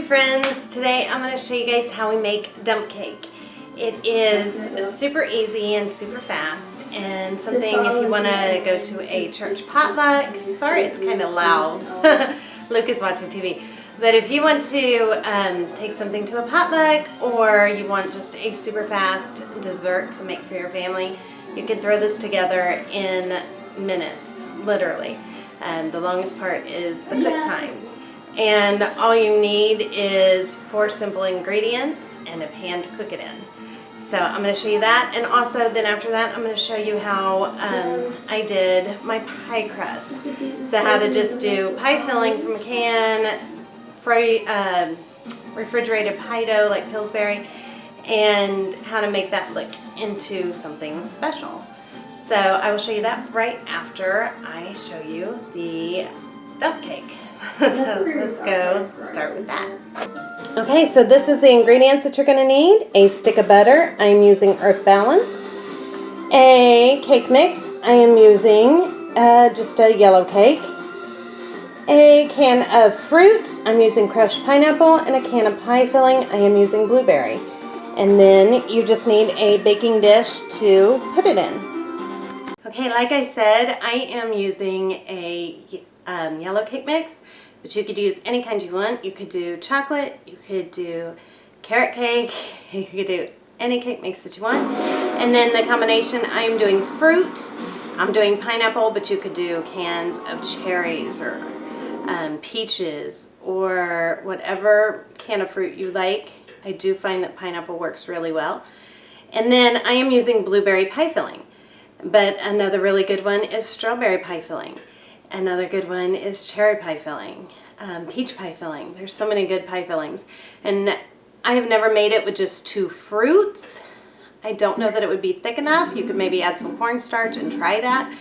friends. Today I'm going to show you guys how we make dump cake. It is super easy and super fast, and something if you want to go to a church potluck. Sorry, it's kind of loud. Luke is watching TV. But if you want to take something to a potluck, or you want just a super fast dessert to make for your family, you can throw this together in minutes, literally. And the longest part is the cook time. And all you need is 4 simple ingredients and a pan to cook it in. So I'm going to show you that, and also then after that I'm going to show you how I did my pie crust. So how to just do pie filling from a can, refrigerated pie dough like Pillsbury, and how to make that look into something special. So I will show you that right after I show you the dump cake. So let's go start with that. Okay, so this is the ingredients that you're going to need. A stick of butter, I'm using Earth Balance. A cake mix, I am using just a yellow cake. A can of fruit, I'm using crushed pineapple. And a can of pie filling, I am using blueberry. And then you just need a baking dish to put it in. Okay, like I said, I am using a yellow cake mix, but you could use any kind you want. You could do chocolate, you could do carrot cake, you could do any cake mix that you want. And then the combination, I'm doing fruit, I'm doing pineapple, but you could do cans of cherries or peaches or whatever can of fruit you like. I do find that pineapple works really well. And then I am using blueberry pie filling, but another really good one is strawberry pie filling. Another good one is cherry pie filling, peach pie filling. There's so many good pie fillings. And I have never made it with just 2 fruits. I don't know that it would be thick enough. You could maybe add some cornstarch and try that.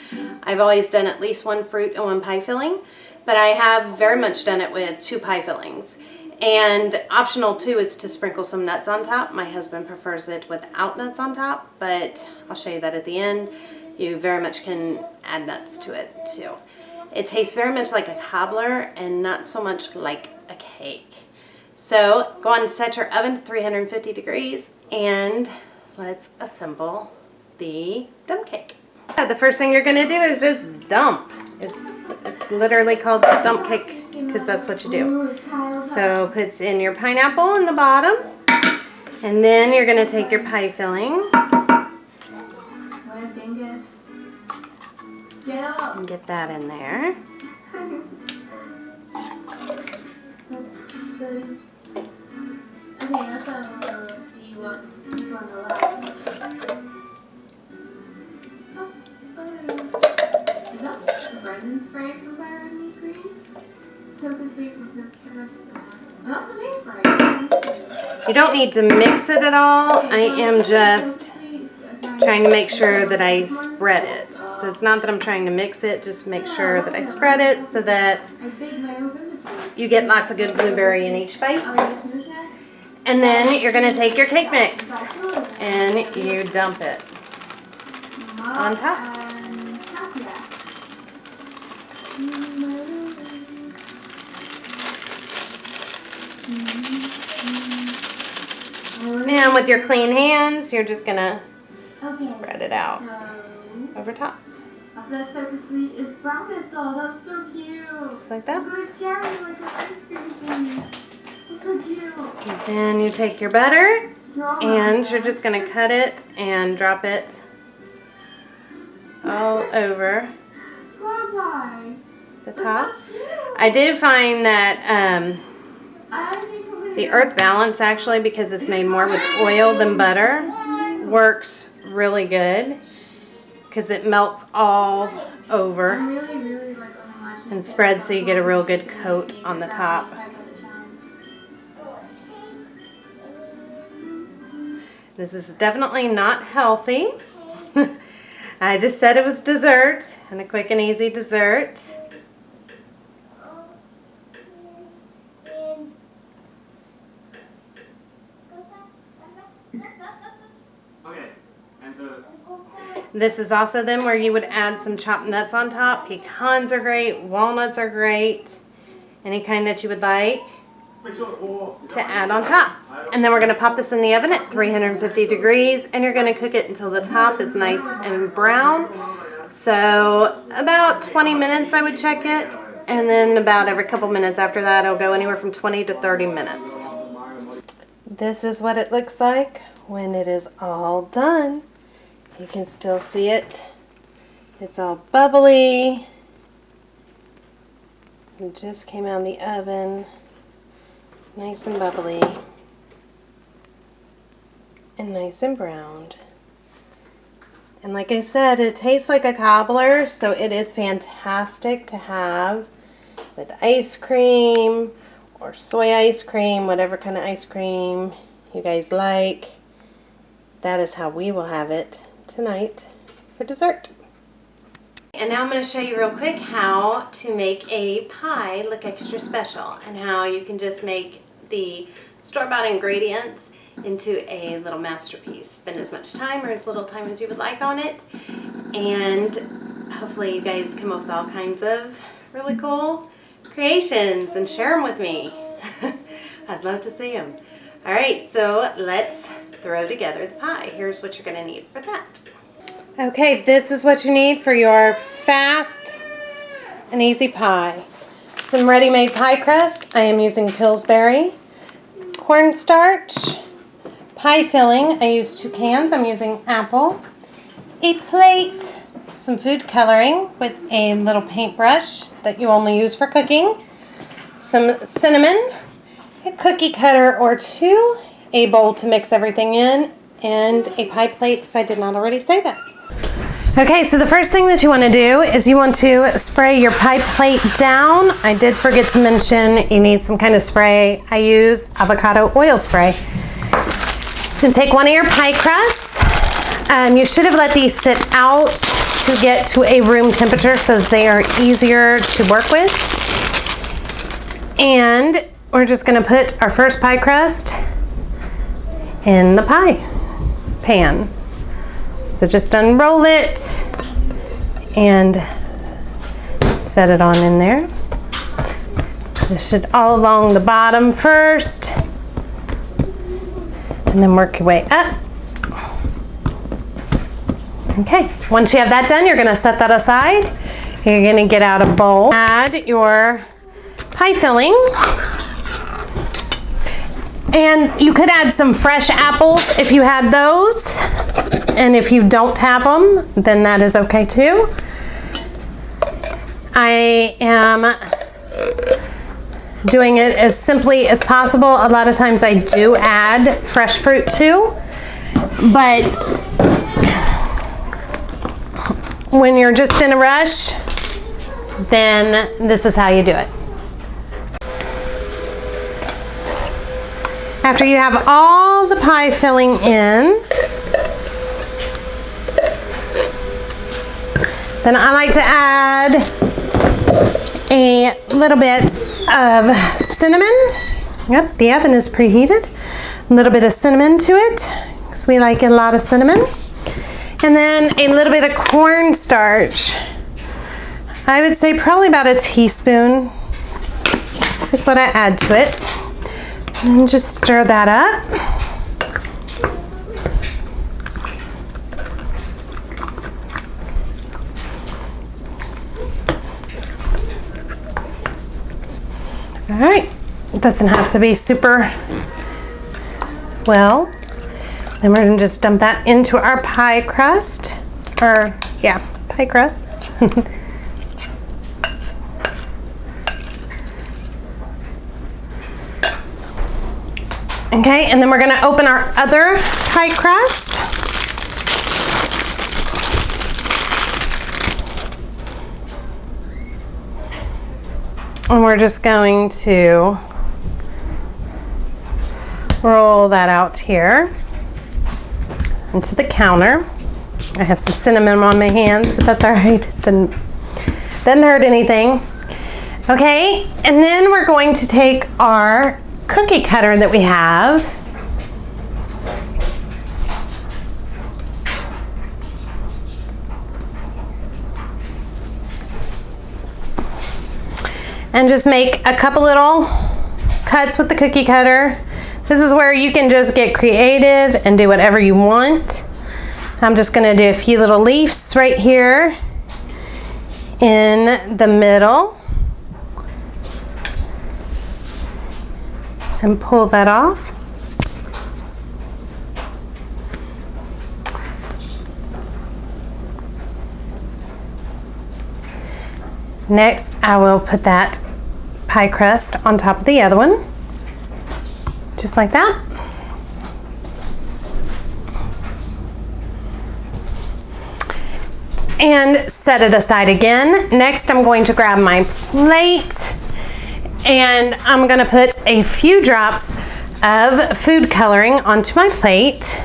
I've always done at least 1 fruit and 1 pie filling, but I have very much done it with 2 pie fillings. And optional too is to sprinkle some nuts on top. My husband prefers it without nuts on top, but I'll show you that at the end. You very much can add nuts to it too. It tastes very much like a cobbler and not so much like a cake. So go on and set your oven to 350 degrees and let's assemble the dump cake. The first thing you're going to do is just dump. It's literally called dump cake because that's what you do. So put in your pineapple in the bottom, and then you're going to take your pie filling and get that in there. Okay, let's see what's on the left. Is that Brendan spray from Fire and Green? Focus sweet from that's the main spray. You don't need to mix it at all. I am just trying to make sure that I spread it. So it's not that I'm trying to mix it, just make sure that I spread it so that you get lots of good blueberry in each bite. And then you're going to take your cake mix and you dump it on top. And with your clean hands, you're just going to spread it out over top. My best pepper sweet is brown missile. That's so cute. Just like that. Good cherry like an ice cream thing. That's so cute. And then you take your butter and you're just going to cut it and drop it all over the top. I do find that the Earth Balance, actually, because it's made more with oil than butter, works really good because it melts all over and spreads so you get a real good coat on the top. This is definitely not healthy. I just said it was dessert, and a quick and easy dessert. This is also then where you would add some chopped nuts on top. Pecans are great, walnuts are great, any kind that you would like. to add on top. And then we're going to pop this in the oven at 350 degrees, and you're going to cook it until the top is nice and brown. So about 20 minutes I would check it, and then about every couple minutes after that it'll go anywhere from 20 to 30 minutes. This is what it looks like when it is all done. You can still see it. It's all bubbly. It just came out of the oven. Nice and bubbly. And nice and browned. And like I said, it tastes like a cobbler, so it is fantastic to have with ice cream or soy ice cream, whatever kind of ice cream you guys like. That is how we will have it tonight for dessert. And now I'm going to show you real quick how to make a pie look extra special, and how you can just make the store-bought ingredients into a little masterpiece. Spend as much time or as little time as you would like on it, and hopefully you guys come up with all kinds of really cool creations and share them with me. I'd love to see them. Alright, so let's throw together the pie. Here's what you're going to need for that. Okay, this is what you need for your fast and easy pie. Some ready-made pie crust. I am using Pillsbury. Cornstarch. Pie filling, I use 2 cans. I'm using apple. A plate, some food coloring with a little paintbrush that you only use for cooking. Some cinnamon, a cookie cutter or 2, a bowl to mix everything in, and a pie plate if I did not already say that. Okay, so the first thing that you want to do is you want to spray your pie plate down. I did forget to mention you need some kind of spray. I use avocado oil spray. You can take one of your pie crusts, and you should have let these sit out to get to a room temperature so that they are easier to work with. And we're just going to put our first pie crust in the pie pan. So just unroll it and set it on in there. Push it all along the bottom first, and then work your way up. Okay, once you have that done, you're going to set that aside. You're going to get out a bowl. Add your pie filling. And you could add some fresh apples if you had those. And if you don't have them, then that is okay too. I am doing it as simply as possible. A lot of times I do add fresh fruit too, but when you're just in a rush, then this is how you do it. After you have all the pie filling in, then I like to add a little bit of cinnamon. Yep, the oven is preheated. A little bit of cinnamon to it, because we like a lot of cinnamon. And then a little bit of cornstarch. I would say probably about a teaspoon is what I add to it. And just stir that up. All right, it doesn't have to be super well. Then we're gonna just dump that into our pie crust, pie crust. Okay, and then we're gonna open our other pie crust. And we're just going to roll that out here into the counter. I have some cinnamon on my hands, but that's all right. It doesn't hurt anything. Okay, and then we're going to take our cookie cutter that we have, and just make a couple little cuts with the cookie cutter. This is where you can just get creative and do whatever you want. I'm just gonna do a few little leaves right here in the middle and pull that off. Next, I will put that pie crust on top of the other one, just like that. And set it aside again. Next, I'm going to grab my plate and I'm gonna put a few drops of food coloring onto my plate.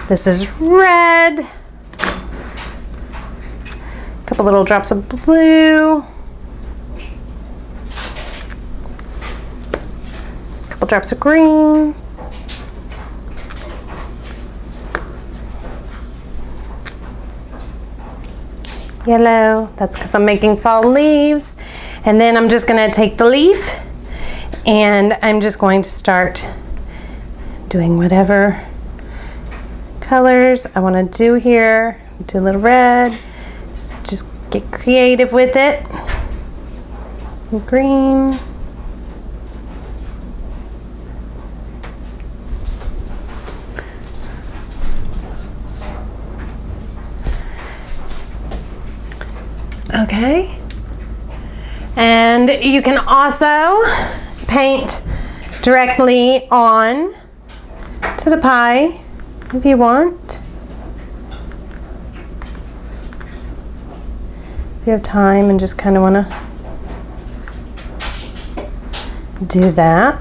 This is red. A couple little drops of blue. A couple drops of green. Yellow, that's because I'm making fall leaves. And then I'm just gonna take the leaf and I'm just going to start doing whatever colors I wanna do here. Do a little red, just get creative with it. Some green. Okay, and you can also paint directly on to the pie if you want. If you have time and just kind of want to do that.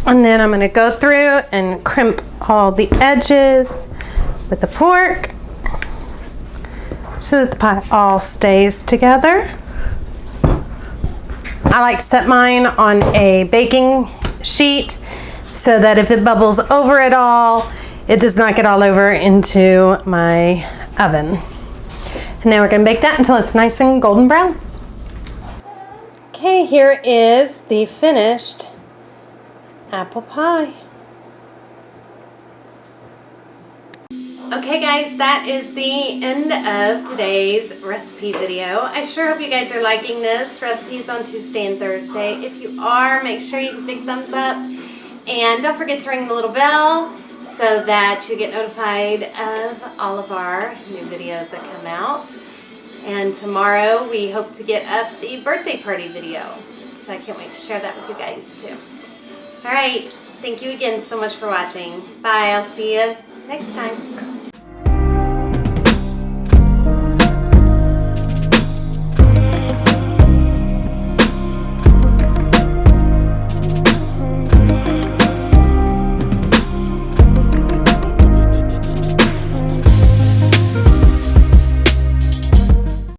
And then I'm going to go through and crimp all the edges with the fork so that the pie all stays together. I like to set mine on a baking sheet so that if it bubbles over at all, it does not get all over into my oven. And now we're going to bake that until it's nice and golden brown. Okay, here is the finished apple pie. Okay guys, that is the end of today's recipe video. I sure hope you guys are liking this. Recipes on Tuesday and Thursday. If you are, make sure you give a big thumbs up. And don't forget to ring the little bell so that you get notified of all of our new videos that come out. And tomorrow we hope to get up the birthday party video. So I can't wait to share that with you guys too. Alright, thank you again so much for watching. Bye, I'll see you next time.